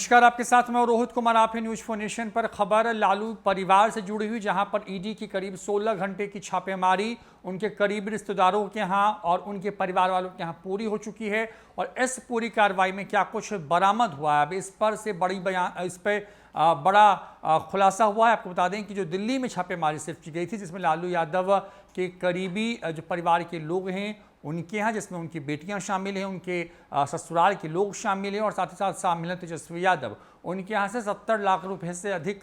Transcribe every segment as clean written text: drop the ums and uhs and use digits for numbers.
नमस्कार, आपके साथ मैं रोहित कुमार। आप हैं न्यूज़ 4 नेशन पर। खबर लालू परिवार से जुड़ी हुई, जहां पर ईडी की करीब 16 घंटे की छापेमारी उनके करीबी रिश्तेदारों के यहां और उनके परिवार वालों के यहां पूरी हो चुकी है। और इस पूरी कार्रवाई में क्या कुछ बरामद हुआ है, अब इस पर से बड़ा खुलासा हुआ है। आपको बता दें कि जो दिल्ली में छापेमारी सिर्फ की गई थी, जिसमें लालू यादव के करीबी जो परिवार के लोग हैं उनके यहाँ, जिसमें उनकी बेटियां शामिल हैं, उनके ससुराल के लोग शामिल हैं और साथ ही साथ शामिल हैं तेजस्वी यादव, उनके यहाँ से 70 लाख रुपए से अधिक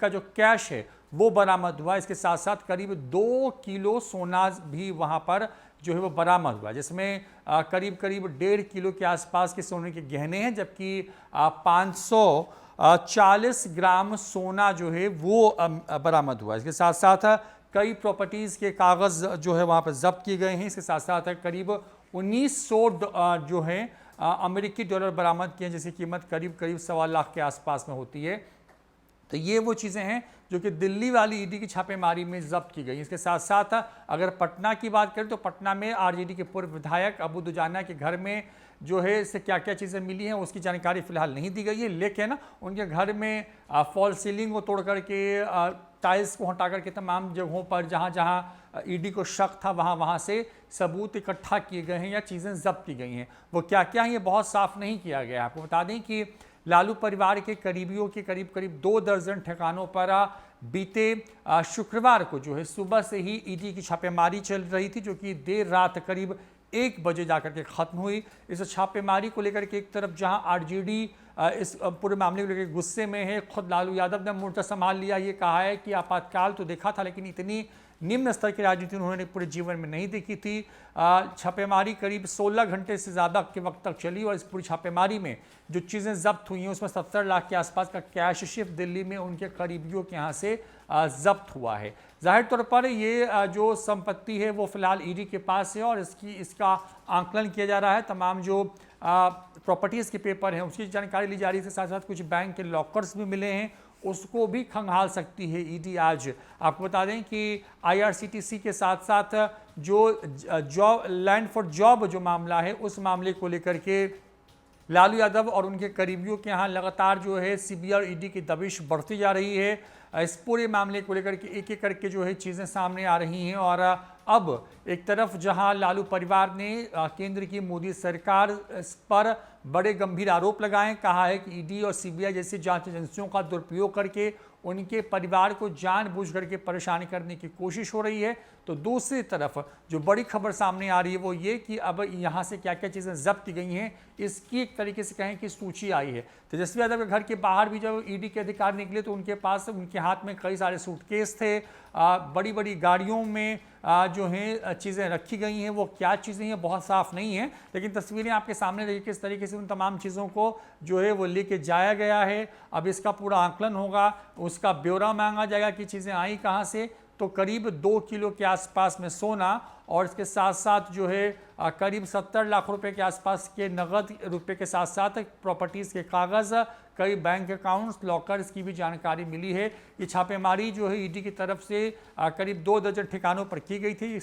का जो कैश है वो बरामद हुआ। इसके साथ साथ करीब 2 किलो सोना भी वहाँ पर जो है वो बरामद हुआ, जिसमें करीब 1.5 किलो के आसपास के सोने के गहने हैं, जबकि 540 ग्राम सोना जो है वो बरामद हुआ। इसके साथ साथ कई प्रॉपर्टीज़ के कागज़ जो है वहाँ पर जब्त किए गए हैं। इसके साथ साथ करीब 1900 जो है अमेरिकी डॉलर बरामद किए हैं, जिसकी कीमत करीब 1.25 लाख के आसपास में होती है। तो ये वो चीज़ें हैं जो कि दिल्ली वाली ईडी की छापेमारी में जब्त की गई। इसके साथ साथ अगर पटना की बात करें तो पटना में आरजेडी के पूर्व विधायक अबू दुजाना के घर में जो है इससे क्या क्या चीज़ें मिली हैं उसकी जानकारी फिलहाल नहीं दी गई है, लेकिन उनके घर में फॉल सीलिंग को तोड़ करके, टाइल्स को हटा करके तमाम जगहों पर जहाँ जहाँ ईडी को शक था वहाँ से सबूत इकट्ठा किए गए हैं या चीज़ें जब्त की गई हैं। वो क्या क्या हैं ये बहुत साफ नहीं किया गया। आपको बता दें कि लालू परिवार के करीबियों के करीब 2 दर्जन ठिकानों पर बीते शुक्रवार को जो है सुबह से ही ईडी की छापेमारी चल रही थी, जो कि देर रात करीब 1 बजे जाकर के ख़त्म हुई। इस छापेमारी को लेकर के एक तरफ जहां आरजेडी इस पूरे मामले को लेकर गुस्से में है, खुद लालू यादव ने मोर्चा संभाल लिया, ये कहा है कि आपातकाल तो देखा था लेकिन इतनी निम्न स्तर की राजनीति उन्होंने पूरे जीवन में नहीं देखी थी। छापेमारी करीब 16 घंटे से ज़्यादा के वक्त तक चली और इस पूरी छापेमारी में जो चीज़ें जब्त हुई हैं उसमें 70 लाख के आसपास का कैश सिर्फ दिल्ली में उनके करीबियों के यहाँ से जब्त हुआ है। जाहिर तौर पर ये जो संपत्ति है वो फिलहाल ईडी के पास है और इसका आंकलन किया जा रहा है। तमाम जो प्रॉपर्टीज़ के पेपर हैं उसकी जानकारी ली जा रही है। इसके साथ साथ कुछ बैंक के लॉकर्स भी मिले हैं, उसको भी खंगाल सकती है ईडी आज। आपको बता दें कि आईआरसीटीसी के साथ साथ जो लैंड फॉर जॉब जो मामला है उस मामले को लेकर के लालू यादव और उनके करीबियों के यहाँ लगातार जो है सीबीआई और ईडी की दबिश बढ़ती जा रही है। इस पूरे मामले को लेकर के एक एक करके जो है चीज़ें सामने आ रही हैं और अब एक तरफ जहां लालू परिवार ने केंद्र की मोदी सरकार पर बड़े गंभीर आरोप लगाए, कहा है कि ईडी और सीबीआई जैसी जांच एजेंसियों का दुरुपयोग करके उनके परिवार को जानबूझ करके परेशान करने की कोशिश हो रही है, तो दूसरी तरफ जो बड़ी खबर सामने आ रही है वो ये कि अब यहाँ से क्या क्या चीज़ें जब्त की गई हैं इसकी एक तरीके से कहें कि सूची आई है। तेजस्वी यादव के घर के बाहर भी जब ईडी के अधिकारी निकले तो उनके पास उनके हाथ में कई सारे सूटकेस थे, बड़ी बड़ी गाड़ियों में जो हैं चीज़ें रखी गई हैं, वो क्या चीज़ें हैं बहुत साफ नहीं है, लेकिन तस्वीरें आपके सामने देखिए किस तरीके से उन तमाम चीज़ों को जो है वो लेके जाया गया है। अब इसका पूरा आंकलन होगा, उसका ब्यौरा मांगा जाएगा कि चीज़ें आई कहाँ से। तो करीब 2 किलो के आसपास में सोना और इसके साथ साथ जो है करीब 70 लाख रुपए के आसपास के नगद रुपए के साथ साथ प्रॉपर्टीज़ के कागज़, कई बैंक अकाउंट्स, लॉकर्स की भी जानकारी मिली है। ये छापेमारी जो है ईडी की तरफ से करीब 2 दर्जन ठिकानों पर की गई थी,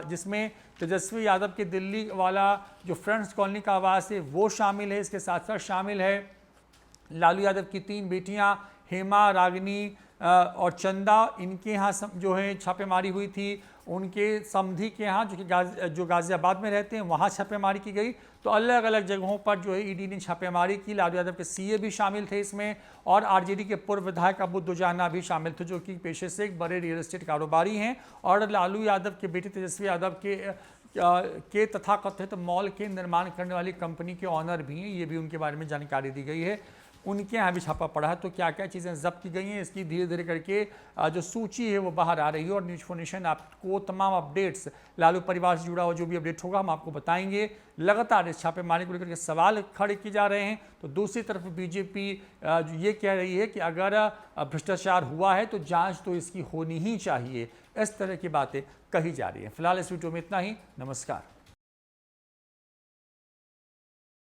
जिसमें तेजस्वी यादव के दिल्ली वाला जो फ्रेंड्स कॉलोनी का आवास है वो शामिल है। इसके साथ साथ शामिल है लालू यादव की 3 बेटियां हेमा, रागिनी और चंदा, इनके यहाँ जो है छापेमारी हुई थी। उनके समधी के यहाँ जो गाजियाबाद में रहते हैं वहाँ छापेमारी की गई। तो अलग अलग जगहों पर जो है ईडी ने छापेमारी की। लालू यादव के सीए भी शामिल थे इसमें और आरजेडी के पूर्व विधायक अबू दुजाना भी शामिल थे, जो कि पेशे से एक बड़े रियल एस्टेट कारोबारी हैं और लालू यादव के बेटे तेजस्वी यादव के तथाकथित मॉल के निर्माण करने वाली कंपनी के ऑनर भी हैं। ये भी उनके बारे में जानकारी दी गई है। उनके यहाँ भी छापा पड़ा है। तो क्या क्या चीज़ें जब्त की गई हैं इसकी धीरे धीरे करके जो सूची है वो बाहर आ रही है और न्यूज़ 4 नेशन आपको तमाम अपडेट्स लालू परिवार से जुड़ा हुआ जो भी अपडेट होगा हम आपको बताएंगे। लगातार इस छापेमारी को लेकर के सवाल खड़े किए जा रहे हैं, तो दूसरी तरफ बीजेपी ये कह रही है कि अगर भ्रष्टाचार हुआ है तो जाँच तो इसकी होनी ही चाहिए। इस तरह की बातें कही जा रही हैं। फिलहाल इस वीडियो में इतना ही। नमस्कार।